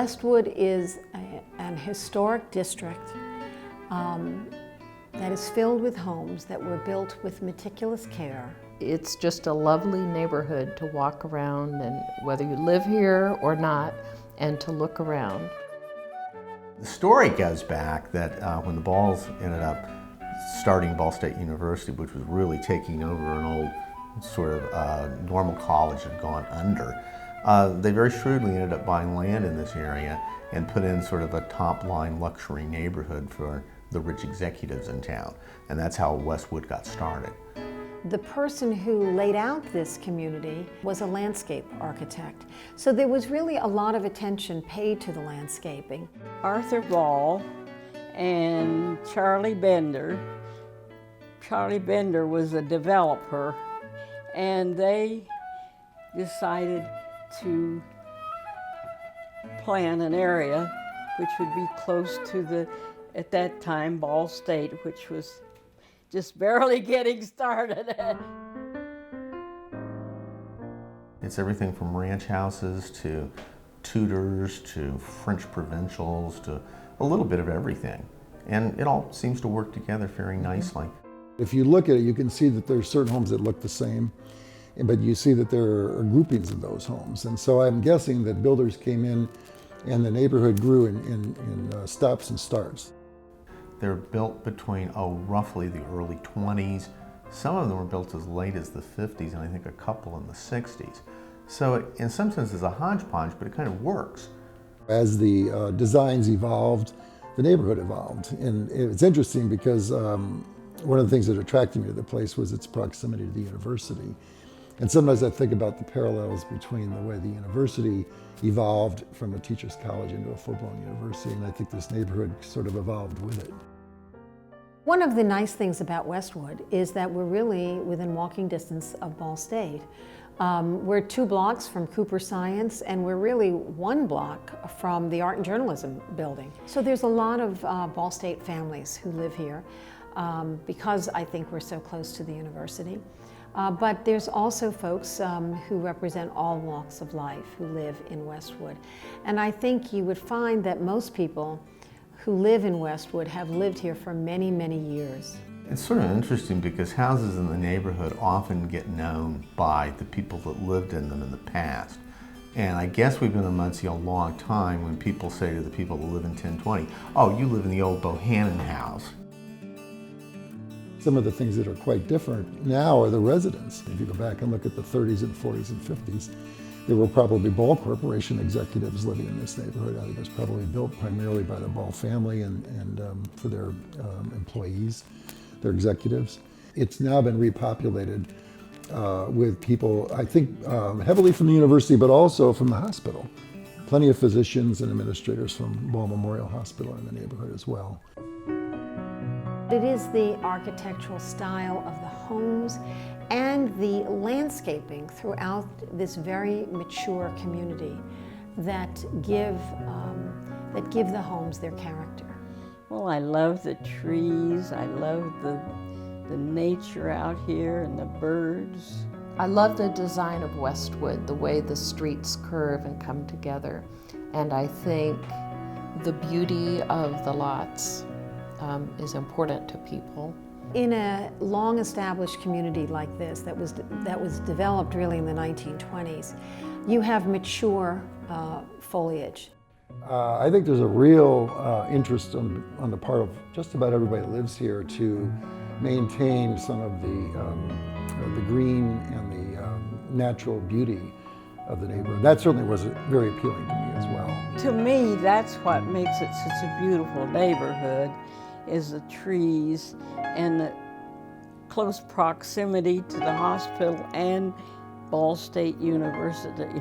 Westwood is an historic district that is filled with homes that were built with meticulous care. It's just a lovely neighborhood to walk around, and whether you live here or not, and to look around. The story goes back that when the Balls ended up starting Ball State University, which was really taking over an old sort of normal college that had gone under, they very shrewdly ended up buying land in this area and put in sort of a top-line luxury neighborhood for the rich executives in town. And that's how Westwood got started. The person who laid out this community was a landscape architect. So there was really a lot of attention paid to the landscaping. Arthur Ball and Charlie Bender. Charlie Bender was a developer, and they decided to plan an area which would be close to the, at that time, Ball State, which was just barely getting started. It's everything from ranch houses to Tudors to French provincials to a little bit of everything. And it all seems to work together very nicely. If you look at it, you can see that there's certain homes that look the same, but you see that there are groupings of those homes. And so I'm guessing that builders came in and the neighborhood grew in stops and starts. They're built between, roughly the early 20s. Some of them were built as late as the 50s, and I think a couple in the 60s. So it, in some sense, is a hodgepodge, but it kind of works. As the designs evolved, the neighborhood evolved. And it's interesting because one of the things that attracted me to the place was its proximity to the university. And sometimes I think about the parallels between the way the university evolved from a teacher's college into a full-blown university, and I think this neighborhood sort of evolved with it. One of the nice things about Westwood is that we're really within walking distance of Ball State. We're 2 blocks from Cooper Science, and we're really 1 block from the Art and Journalism building. So there's a lot of Ball State families who live here because I think we're so close to the university. But there's also folks who represent all walks of life who live in Westwood. And I think you would find that most people who live in Westwood have lived here for many, many years. It's sort of interesting because houses in the neighborhood often get known by the people that lived in them in the past. And I guess we've been in Muncie a long time when people say to the people that live in 1020, oh, you live in the old Bohannon house. Some of the things that are quite different now are the residents. If you go back and look at the 30s and 40s and 50s, there were probably Ball Corporation executives living in this neighborhood. I think it was probably built primarily by the Ball family and for their employees, their executives. It's now been repopulated with people, I think, heavily from the university, but also from the hospital. Plenty of physicians and administrators from Ball Memorial Hospital in the neighborhood as well. It is the architectural style of the homes and the landscaping throughout this very mature community that give the homes their character. Well, I love the trees. I love the nature out here and the birds. I love the design of Westwood, the way the streets curve and come together. And I think the beauty of the lots is important to people. In a long-established community like this that was developed really in the 1920s, you have mature foliage. I think there's a real interest on the part of just about everybody that lives here to maintain some of the green and the natural beauty of the neighborhood. That certainly was very appealing to me as well. To me, that's what makes it such a beautiful neighborhood, is the trees and the close proximity to the hospital and Ball State University.